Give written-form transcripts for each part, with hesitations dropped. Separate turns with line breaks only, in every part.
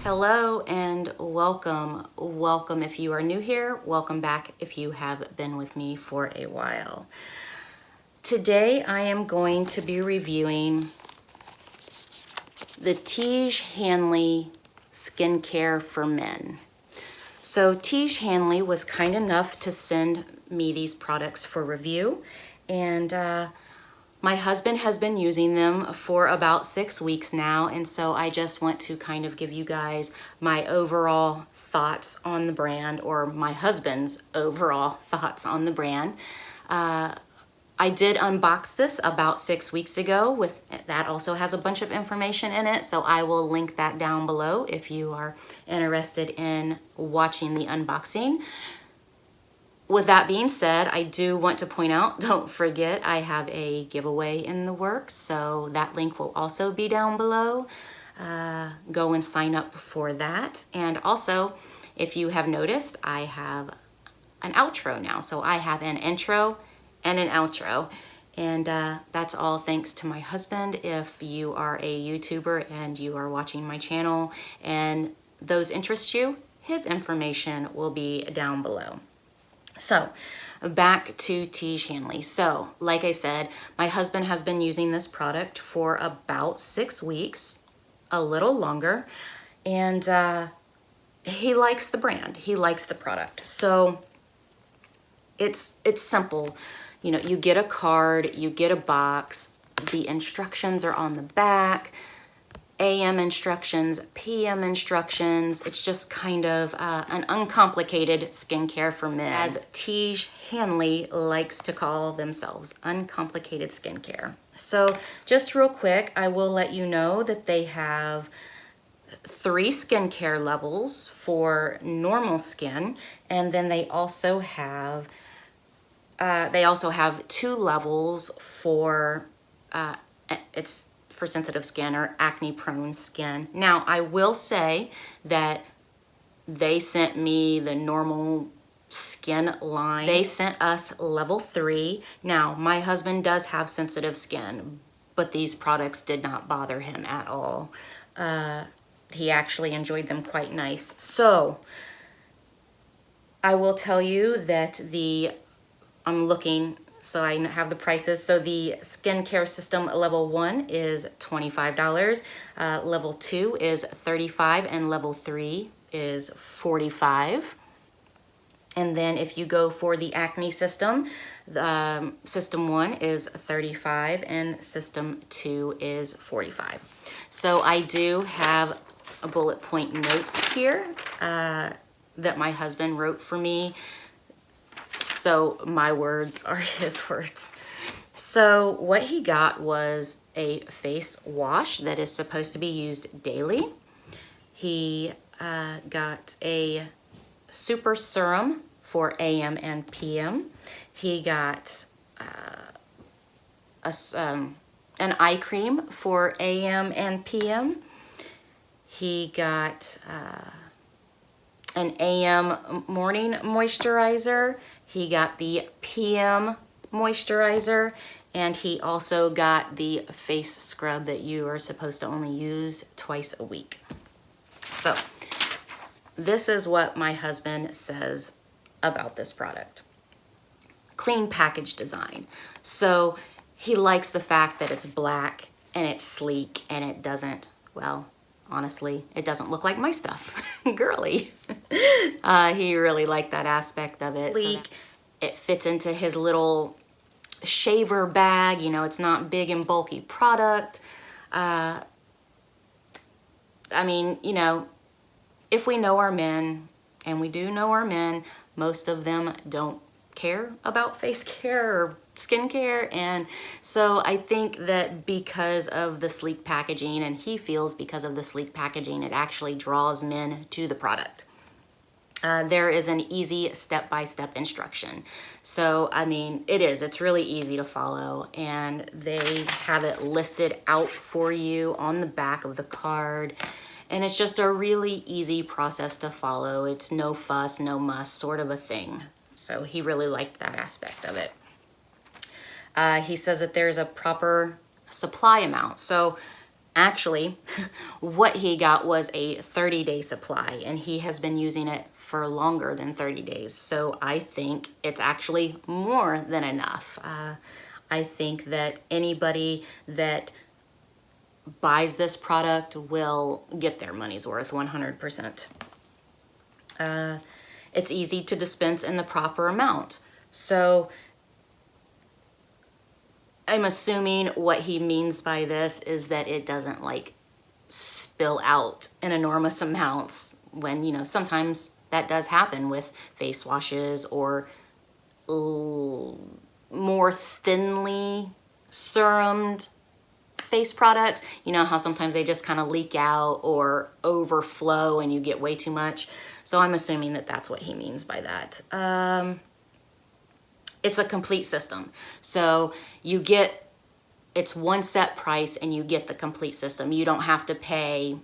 Hello and welcome. Welcome if you are new here. Welcome back if you have been with me for a while. Today I am going to be reviewing the Tiege Hanley skincare for men. So Tiege Hanley was kind enough to send me these products for review, and my husband has been using them for about 6 weeks now, and so I just want to kind of give you guys my overall thoughts on the brand, or my husband's overall thoughts on the brand. I did unbox this about 6 weeks ago. That also has a bunch of information in it, so I will link that down below if you are interested in watching the unboxing. With that being said, I do want to point out, don't forget, I have a giveaway in the works, so that link will also be down below. Go and sign up for that. And also, if you have noticed, I have an outro now. So I have an intro and an outro. And that's all thanks to my husband. If you are a YouTuber and you are watching my channel and those interest you, his information will be down below. So back to Tiege Hanley. So like I said, my husband has been using this product for about 6 weeks, a little longer, and he likes the brand. He likes the product. So it's simple. You know, you get a card, you get a box, the instructions are on the back, AM instructions, PM instructions. It's just kind of an uncomplicated skincare for men, as Tiege Hanley likes to call themselves, uncomplicated skincare. So just real quick, I will let you know that they have 3 skincare levels for normal skin, and then they also have 2 levels for it's for sensitive skin or acne prone skin. Now I will say that they sent me the normal skin line. They sent us level 3. Now my husband does have sensitive skin, but these products did not bother him at all. He actually enjoyed them quite nice. So I will tell you that I'm looking, so I have the prices. So the skincare system level 1 is $25, level 2 is $35, and level 3 is $45. And then if you go for the acne system, system 1 is $35 and system 2 is $45. So I do have a bullet point notes here that my husband wrote for me. So my words are his words. So what he got was a face wash that is supposed to be used daily. He got a super serum for AM and PM. He got an eye cream for AM and PM. He got an AM morning moisturizer. He got the PM moisturizer, and he also got the face scrub that you are supposed to only use twice a week. So this is what my husband says about this product. Clean package design. So he likes the fact that it's black and it's sleek and it doesn't, well, honestly, it doesn't look like my stuff. Girly. He really liked that aspect of it. Sleek. So it fits into his little shaver bag. You know, it's not big and bulky product. I mean, you know, if we know our men, and we do know our men, most of them don't care about face care or skincare. And so I think that because of the sleek packaging, and he feels because of the sleek packaging, it actually draws men to the product. There is an easy step-by-step instruction. So, I mean, it's really easy to follow, and they have it listed out for you on the back of the card. And it's just a really easy process to follow. It's no fuss, no muss sort of a thing. So he really liked that aspect of it. He says that there's a proper supply amount. So Actually, what he got was a 30-day supply, and he has been using it for longer than 30 days. So I think it's actually more than enough. I think that anybody that buys this product will get their money's worth 100%. It's easy to dispense in the proper amount. So I'm assuming what he means by this is that it doesn't like spill out in enormous amounts when, you know, sometimes that does happen with face washes or more thinly serumed face products. You know how sometimes they just kind of leak out or overflow and you get way too much. So I'm assuming that that's what he means by that. It's a complete system. So you get, it's one set price and you get the complete system. You don't have to pay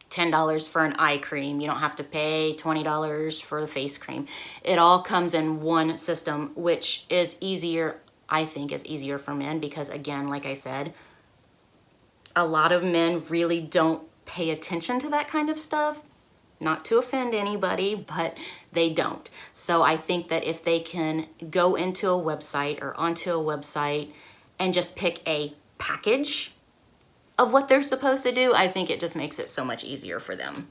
$10 for an eye cream. You don't have to pay $20 for the face cream. It all comes in one system, which is easier, I think is easier for men because again, like I said, a lot of men really don't pay attention to that kind of stuff. Not to offend anybody, but they don't. So I think that if they can go into a website or onto a website and just pick a package of what they're supposed to do, I think it just makes it so much easier for them.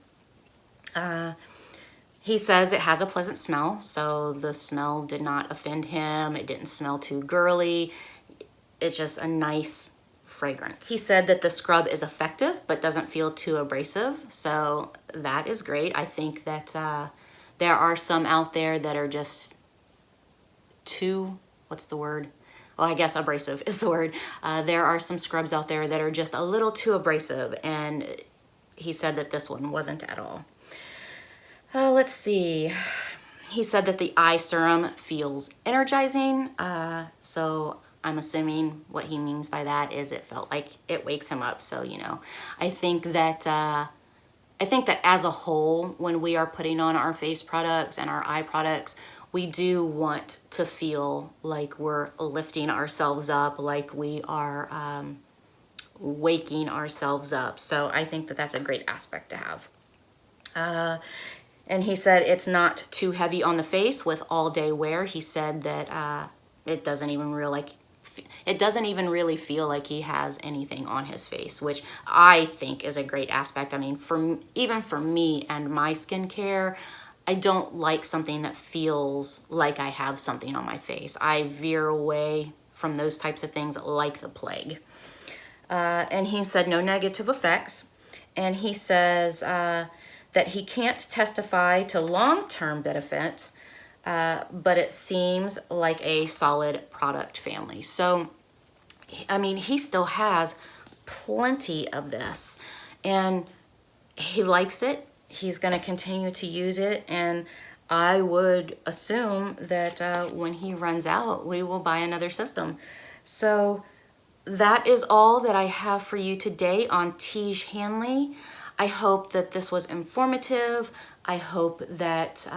He says it has a pleasant smell, so the smell did not offend him. It didn't smell too girly. It's just a nice fragrance. He said that the scrub is effective but doesn't feel too abrasive, so that is great. I think that there are some out there that are just too, what's the word? Well, I guess abrasive is the word. There are some scrubs out there that are just a little too abrasive, and he said that this one wasn't at all. Let's see. He said that the eye serum feels energizing, so I'm assuming what he means by that is it felt like it wakes him up. So, you know, I think that as a whole, when we are putting on our face products and our eye products, we do want to feel like we're lifting ourselves up, like we are waking ourselves up. So I think that that's a great aspect to have. And he said it's not too heavy on the face with all day wear. He said that it doesn't even really feel like he has anything on his face, which I think is a great aspect. I mean, even for me and my skincare, I don't like something that feels like I have something on my face. I veer away from those types of things like the plague. And he said no negative effects. And he says that he can't testify to long-term benefits, but it seems like a solid product family. So, I mean, he still has plenty of this and he likes it. He's going to continue to use it. And I would assume that when he runs out, we will buy another system. So that is all that I have for you today on Tiege Hanley. I hope that this was informative. I hope that,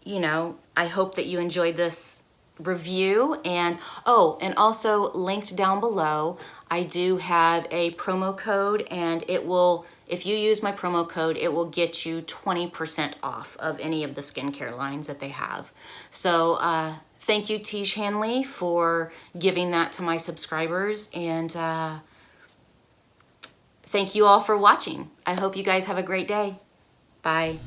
you know, I hope that you enjoyed this review. And and also linked down below, I do have a promo code, and it will, if you use my promo code, it will get you 20% off of any of the skincare lines that they have. So thank you, Tiege Hanley, for giving that to my subscribers, and thank you all for watching. I hope you guys have a great day. Bye.